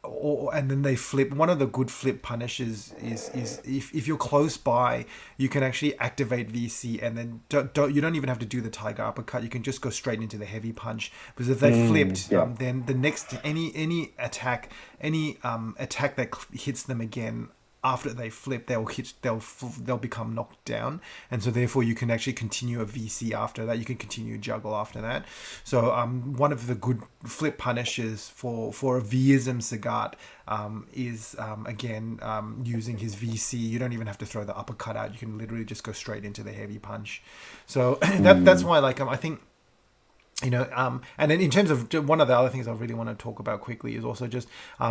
And then they flip. One of the good flip punishes is if you're close by, you can actually activate VC and then you don't even have to do the Tiger Uppercut. You can just go straight into the heavy punch, because if they flipped, then the next any attack that hits them again after they flip, they'll become knocked down, and so therefore you can actually continue a VC after that. You can continue juggle after that. So one of the good flip punishes for a Vism Sagat is again using his VC. You don't even have to throw the uppercut out. You can literally just go straight into the heavy punch. So that's why I think And then in terms of one of the other things I really want to talk about quickly is also just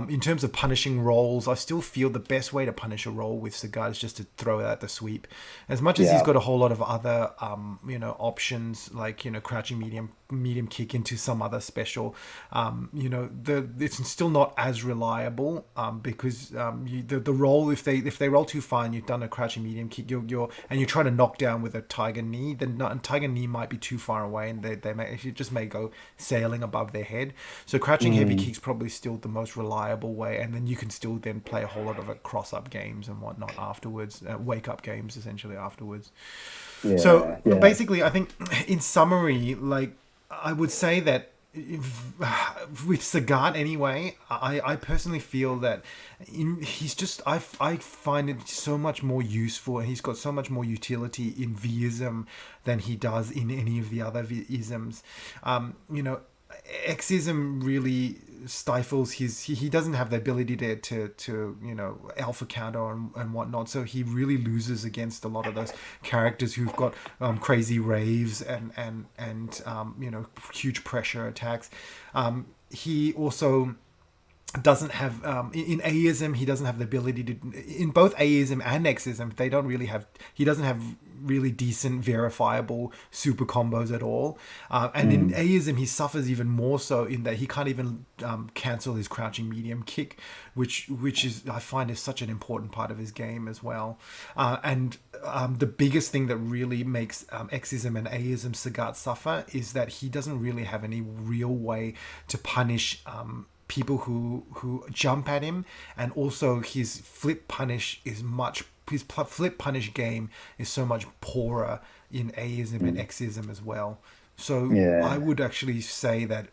in terms of punishing rolls. I still feel the best way to punish a roll with Sagat is just to throw it at the sweep. As much as he's Yeah. got a whole lot of other options like crouching medium kick into some other special, it's still not as reliable because the roll, if they roll too far and you've done a crouching medium kick, and you're trying to knock down with a tiger knee, then tiger knee might be too far away and may go sailing above their head. So crouching heavy kick's probably still the most reliable way, and then you can still then play a whole lot of cross up games and whatnot afterwards, wake up games essentially afterwards. So Yeah. Yeah. basically, I think in summary, like I would say that with Sagat anyway, I personally feel that he's just I find it so much more useful, and he's got so much more utility in Vism than he does in any of the other isms. Xism really stifles he doesn't have the ability to alpha counter and whatnot, so he really loses against a lot of those characters who've got crazy raves and huge pressure attacks. He also doesn't have in Aism, he doesn't have the ability to, in both Aism and Xism, he doesn't have really decent verifiable super combos at all, and in Aism he suffers even more so in that he can't even cancel his crouching medium kick, which is, I find, is such an important part of his game as well. And the biggest thing that really makes Xism and Aism Sagat suffer is that he doesn't really have any real way to punish people who jump at him, and also his flip punish game is so much poorer in Aism and Xism as well. So Yeah. I would actually say that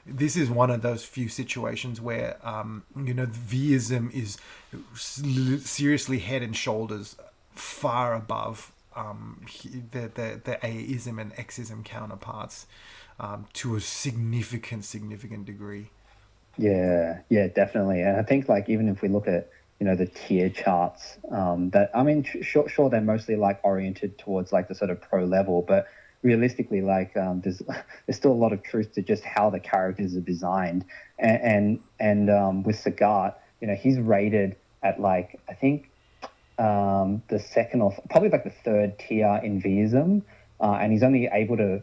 this is one of those few situations where Vism is seriously head and shoulders far above the Aism and Xism counterparts to a significant degree. Yeah, yeah, definitely. And I think, like, even if we look at the tier charts, that, I mean, sure they're mostly like oriented towards like the sort of pro level, but realistically, like, there's still a lot of truth to just how the characters are designed. And with Sagat, he's rated at, like, I think the second or probably like the third tier in Vism, and he's only able to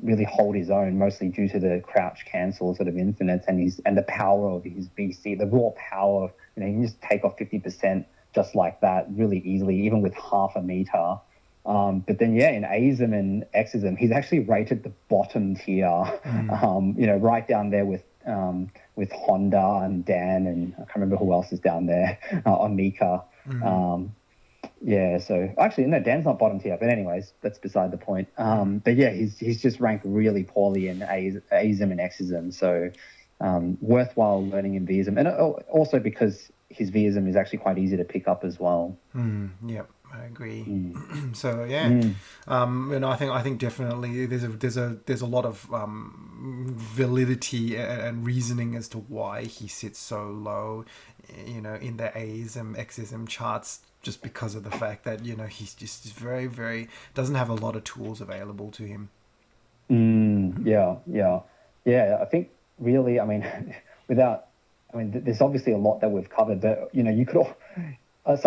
really hold his own, mostly due to the crouch cancel sort of infinites and the power of his VC, the raw power of, he can just take off 50% just like that really easily, even with half a meter. But then, in Aism and Xism, he's actually rated the bottom tier, right down there with Honda and Dan, and I can't remember who else is down there, on Mika. So actually, no, Dan's not bottom tier, but anyways, that's beside the point. But yeah, he's just ranked really poorly in Aism and Xism, so worthwhile learning in Vism, and also because his Vism is actually quite easy to pick up as well. Yep, I agree. So yeah, I think definitely there's a lot of validity and reasoning as to why he sits so low, in the Aism Xism charts, just because of the fact that he's just very, very doesn't have a lot of tools available to him. I think really, I mean, there's obviously a lot that we've covered, but you could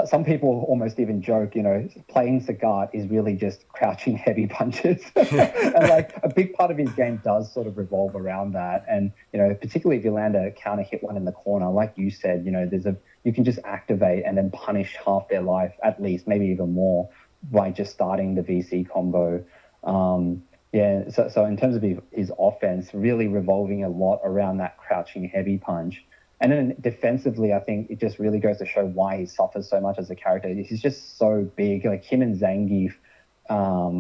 some people almost even joke, playing Sagat is really just crouching heavy punches, and like a big part of his game does sort of revolve around that. And particularly if you land a counter hit one in the corner, like you said, you can just activate and then punish half their life, at least, maybe even more, by just starting the VC combo. So in terms of his offense, really revolving a lot around that crouching heavy punch. And then defensively, I think it just really goes to show why he suffers so much as a character. He's just so big. Like, him and Zangief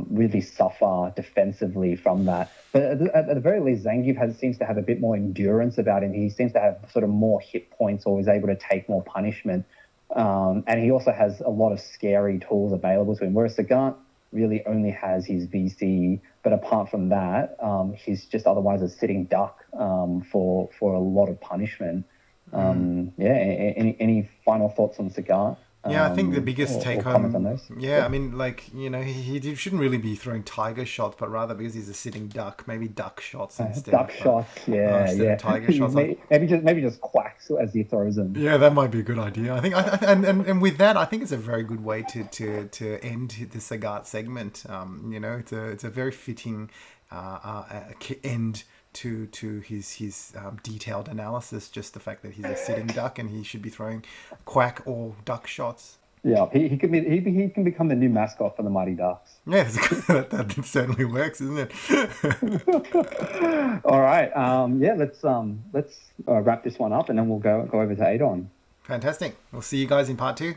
really suffer defensively from that. But at the very least, Zangief seems to have a bit more endurance about him. He seems to have sort of more hit points, or is able to take more punishment. And he also has a lot of scary tools available to him, whereas Sagat really only has his VC. But apart from that, he's just otherwise a sitting duck for a lot of punishment. Any final thoughts on Sagat? Yeah, I think the biggest take or comment on home. those. Yeah, I mean, like, he shouldn't really be throwing tiger shots, but rather because he's a sitting duck, maybe duck shots Duck shots, yeah, instead of yeah. tiger shots. Maybe just quacks as he throws them. Yeah, that might be a good idea. I think, and with that, I think it's a very good way to end the Sagat segment. It's a very fitting end to his detailed analysis. Just the fact that he's a sitting duck and he should be throwing quack or duck shots. Yeah, he can become the new mascot for the Mighty Ducks. Yeah, that certainly works, isn't it? All right, yeah, let's wrap this one up, and then we'll go over to Adon. Fantastic. We'll see you guys in part 2.